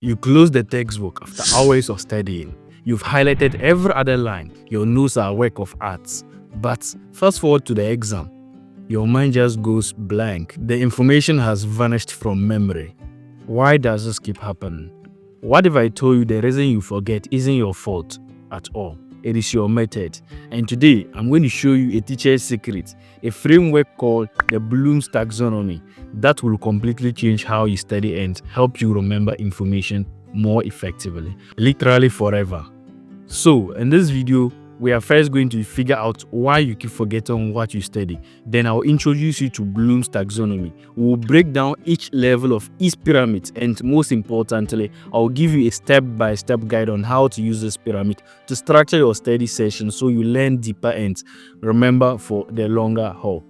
You close the textbook after hours of studying. You've highlighted every other line. Your notes are a work of art. But fast forward to the exam. Your mind just goes blank. The information has vanished from memory. Why does this keep happening? What if I told you the reason you forget isn't your fault at all? It is your method. And today, I'm going to show you a teacher's secret, a framework called the Bloom's Taxonomy that will completely change how you study and help you remember information more effectively, literally forever. So, in this video, we are first going to figure out why you keep forgetting what you study. Then I'll introduce you to Bloom's Taxonomy. We'll break down each level of each pyramid, and most importantly, I'll give you a step-by-step guide on how to use this pyramid to structure your study session so you learn deeper and remember for the longer haul.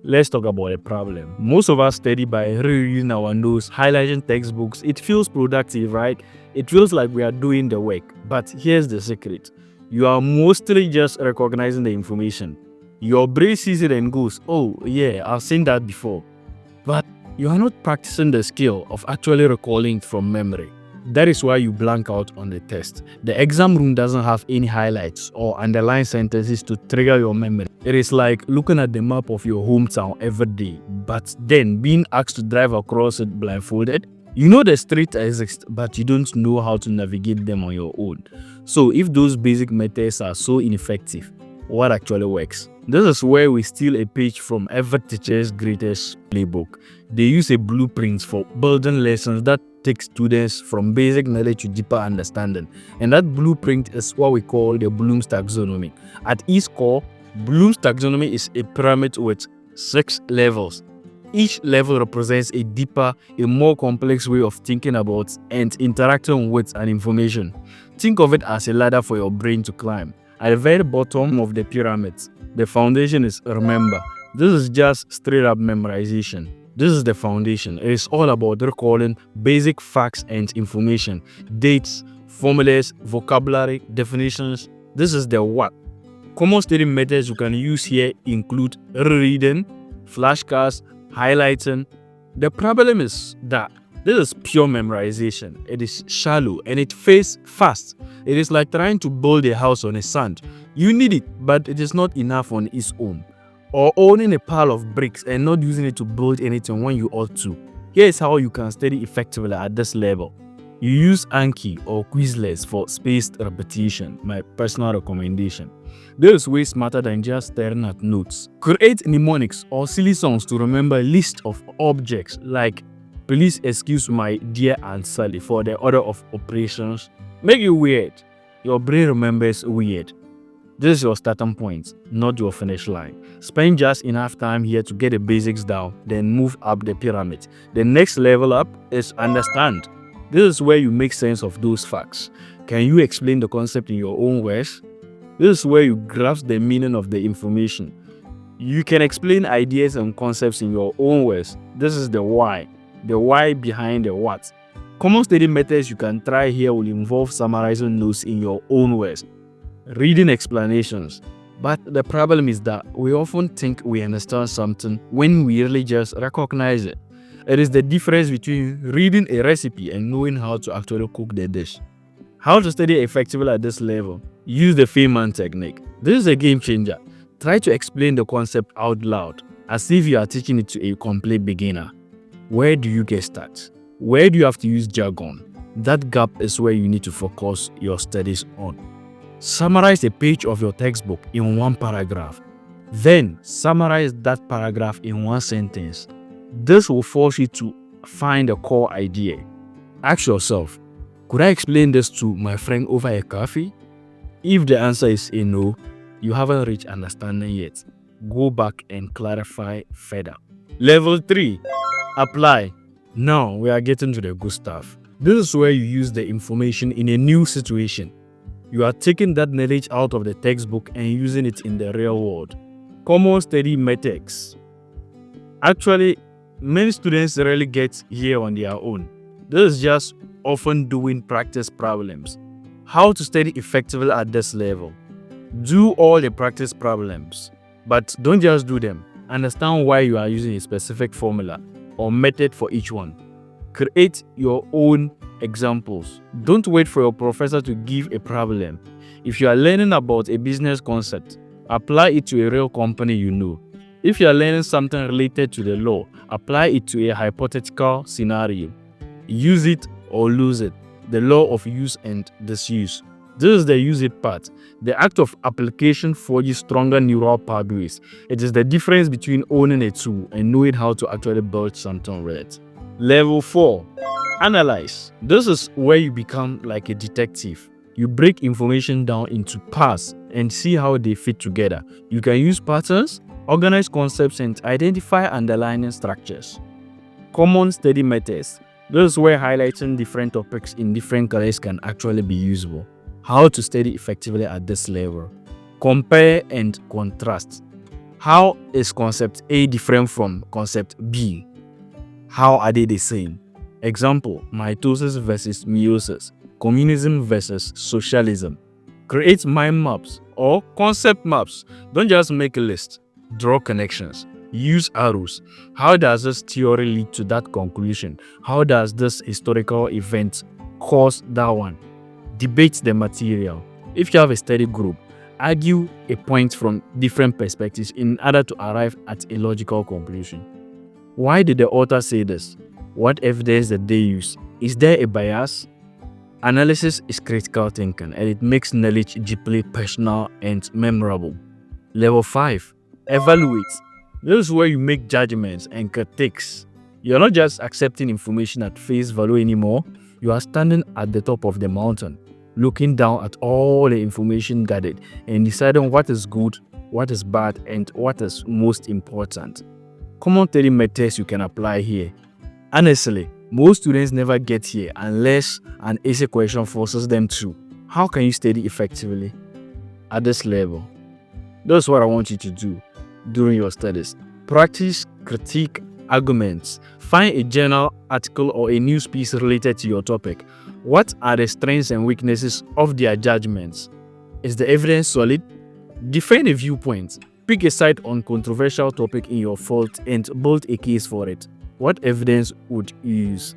Let's talk about the problem. Most of us study by rereading our notes, highlighting textbooks. It feels productive, right? It feels like we are doing the work. But here's the secret. You are mostly just recognizing the information. Your brain sees it and goes, oh yeah, I've seen that before. But you are not practicing the skill of actually recalling it from memory. That is why you blank out on the test. The exam room doesn't have any highlights or underlined sentences to trigger your memory. It is like looking at the map of your hometown every day, but then being asked to drive across it blindfolded. You know the streets exist, but you don't know how to navigate them on your own. So if those basic methods are so ineffective, what actually works? This is where we steal a page from every teacher's greatest playbook. They use a blueprint for building lessons that take students from basic knowledge to deeper understanding. And that blueprint is what we call the Bloom's Taxonomy. At its core, Bloom's Taxonomy is a pyramid with 6 levels. Each level represents a deeper, a more complex way of thinking about and interacting with an information. Think of it as a ladder for your brain to climb. At the very bottom of the pyramid, the foundation is remember. This is just straight up memorization. This is the foundation. It is all about recalling basic facts and information, dates, formulas, vocabulary, definitions. This is the what. Common study methods you can use here include reading, flashcards, highlighting. The problem is that this is pure memorization. It is shallow and it fades fast. It is like trying to build a house on a sand. You need it, but it is not enough on its own. Or owning a pile of bricks and not using it to build anything when you ought to. Here is how you can study effectively at this level. You use Anki or Quizlets for spaced repetition, my personal recommendation. This is way smarter than just staring at notes. Create mnemonics or silly songs to remember a list of objects like please excuse my dear Aunt Sally for the order of operations. Make it weird. Your brain remembers weird. This is your starting point, not your finish line. Spend just enough time here to get the basics down, then move up the pyramid. The next level up is understand. This is where you make sense of those facts. Can you explain the concept in your own words? This is where you grasp the meaning of the information. You can explain ideas and concepts in your own words. This is the why behind the what. Common study methods you can try here will involve summarizing notes in your own words, reading explanations. But the problem is that we often think we understand something when we really just recognize it. It is the difference between reading a recipe and knowing how to actually cook the dish. How to study effectively at this level? Use the Feynman Technique. This is a game changer. Try to explain the concept out loud, as if you are teaching it to a complete beginner. Where do you get started? Where do you have to use jargon? That gap is where you need to focus your studies on. Summarize a page of your textbook in one paragraph. Then summarize that paragraph in one sentence. This will force you to find a core idea. Ask yourself, could I explain this to my friend over a coffee? If the answer is a no, you haven't reached understanding yet. Go back and clarify further. Level 3. Apply. Now we are getting to the good stuff. This is where you use the information in a new situation. You are taking that knowledge out of the textbook and using it in the real world. Common study methods. Actually, many students rarely get here on their own. This is just often doing practice problems. How to study effectively at this level. Do all the practice problems, but don't just do them. Understand why you are using a specific formula or method for each one. Create your own Examples. Don't wait for your professor to give a problem. If you are learning about a business concept, apply it to a real company you know. If you are learning something related to the law, apply it to a hypothetical scenario. Use it or lose it. The law of use and disuse. This is the use it part. The act of application forges stronger neural pathways. It is the difference between owning a tool and knowing how to actually build something with it. Level 4. Analyze. This is where you become like a detective. You break information down into parts and see how they fit together. You can use patterns, organize concepts, and identify underlying structures. Common study methods. This is where highlighting different topics in different colors can actually be useful. How to study effectively at this level. Compare and contrast. How is concept A different from concept B? How are they the same? Example, mitosis versus meiosis, communism versus socialism. Create mind maps or concept maps. Don't just make a list. Draw connections. Use arrows. How does this theory lead to that conclusion? How does this historical event cause that one? Debate the material. If you have a study group, argue a point from different perspectives in order to arrive at a logical conclusion. Why did the author say this? What evidence did they use? Is there a bias? Analysis is critical thinking, and it makes knowledge deeply personal and memorable. Level 5. Evaluate. This is where you make judgments and critiques. You're not just accepting information at face value anymore. You are standing at the top of the mountain, looking down at all the information gathered and deciding what is good, what is bad, and what is most important. Common study methods you can apply here. Honestly, most students never get here unless an essay question forces them to. How can you study effectively at this level? That's what I want you to do during your studies. Practice, critique, arguments. Find a journal article or a news piece related to your topic. What are the strengths and weaknesses of their judgments? Is the evidence solid? Defend a viewpoint. Pick a side on controversial topic in your field and build a case for it. What evidence would you use?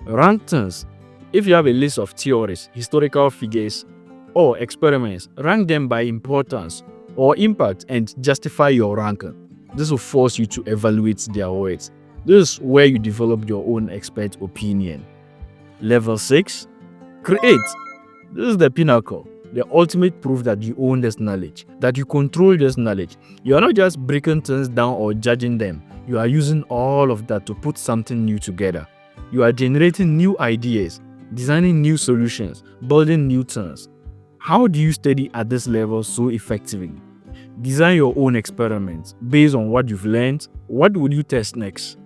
Rank things. If you have a list of theories, historical figures, or experiments, rank them by importance or impact and justify your ranking. This will force you to evaluate their weight. This is where you develop your own expert opinion. Level 6. Create. This is the pinnacle, the ultimate proof that you own this knowledge, that you control this knowledge. You are not just breaking things down or judging them. You are using all of that to put something new together. You are generating new ideas, designing new solutions, building new things. How do you study at this level so effectively? Design your own experiments based on what you've learned. What would you test next?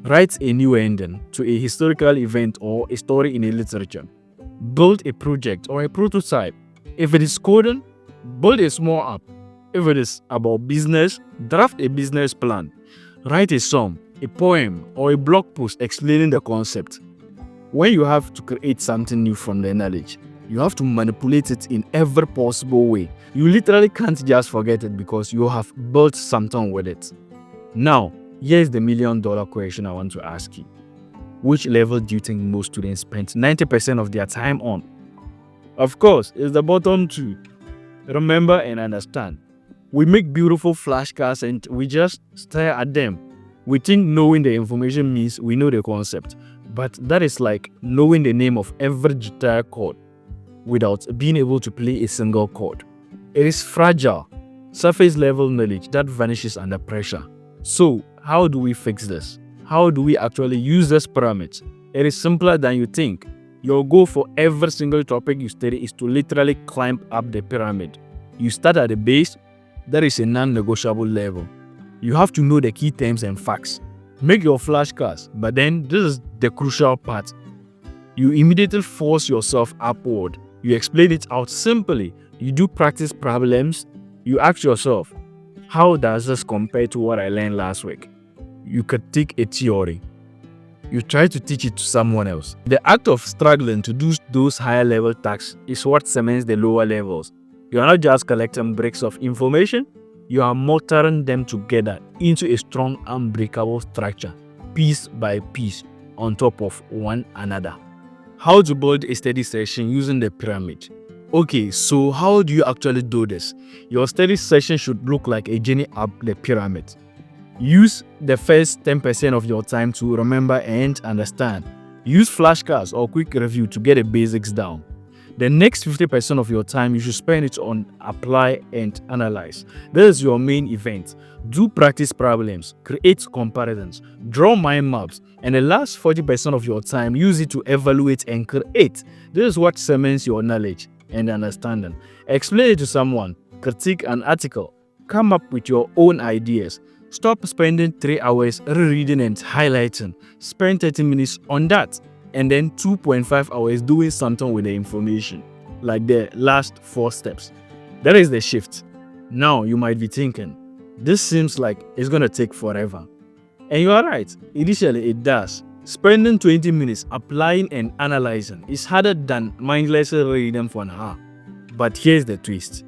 Write a new ending to a historical event or a story in a literature. Build a project or a prototype. If it is coding, build a small app. If it is about business, draft a business plan. Write a song, a poem, or a blog post explaining the concept. When you have to create something new from the knowledge, you have to manipulate it in every possible way. You literally can't just forget it because you have built something with it. Now, here's the $1 million question I want to ask you. Which level do you think most students spend 90% of their time on? Of course, it's the bottom two. Remember and understand. We make beautiful flashcards and we just stare at them. We think knowing the information means we know the concept, but that is like knowing the name of every guitar chord without being able to play a single chord. It is fragile, surface level knowledge that vanishes under pressure. So, how do we fix this? How do we actually use this pyramid? It is simpler than you think. Your goal for every single topic you study is to literally climb up the pyramid. You start at the base. That is a non-negotiable level. You have to know the key terms and facts. Make your flashcards, but then this is the crucial part. You immediately force yourself upward. You explain it out simply. You do practice problems. You ask yourself, how does this compare to what I learned last week? You critique a theory. You try to teach it to someone else. The act of struggling to do those higher level tasks is what cements the lower levels. You are not just collecting bricks of information, you are mortaring them together into a strong, unbreakable structure, piece by piece, on top of one another. How to build a study session using the pyramid. Okay, so how do you actually do this? Your study session should look like a journey up the pyramid. Use the first 10% of your time to remember and understand. Use flashcards or quick review to get the basics down. The next 50% of your time, you should spend it on apply and analyze. This is your main event. Do practice problems, create comparisons, draw mind maps, and the last 40% of your time, use it to evaluate and create. This is what cements your knowledge and understanding. Explain it to someone, critique an article, come up with your own ideas. Stop spending 3 hours rereading and highlighting. Spend 30 minutes on that, and then 2.5 hours doing something with the information, like the last 4 steps. That is the shift. Now you might be thinking, this seems like it's gonna take forever. And you are right, initially it does. Spending 20 minutes applying and analyzing is harder than mindlessly reading for an hour. But here's the twist.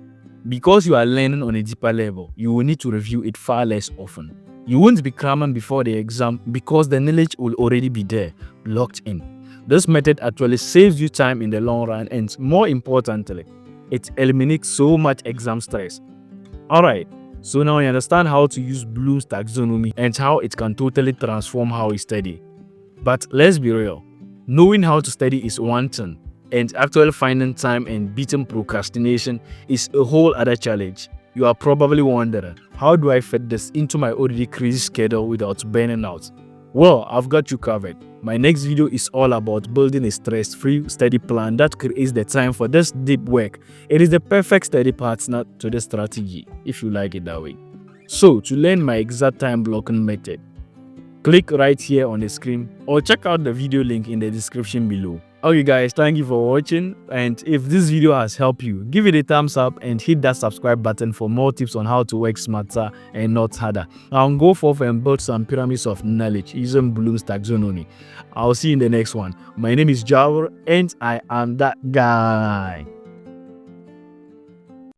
Because you are learning on a deeper level, you will need to review it far less often. You won't be cramming before the exam because the knowledge will already be there, locked in. This method actually saves you time in the long run, and more importantly, it eliminates so much exam stress. Alright, so now you understand how to use Bloom's taxonomy and how it can totally transform how you study. But let's be real, knowing how to study is one thing, and actually finding time and beating procrastination is a whole other challenge. You are probably wondering, how do I fit this into my already crazy schedule without burning out? Well, I've got you covered. My next video is all about building a stress-free study plan that creates the time for this deep work. It is the perfect study partner to the strategy, if you like it that way. So, to learn my exact time blocking method, click right here on the screen or check out the video link in the description below. Okay guys, thank you for watching, and if this video has helped you, give it a thumbs up and hit that subscribe button for more tips on how to work smarter and not harder. I'll go forth and build some pyramids of knowledge using Bloom's taxonomy. I'll see you in the next one. My name is Jawar and I am that guy.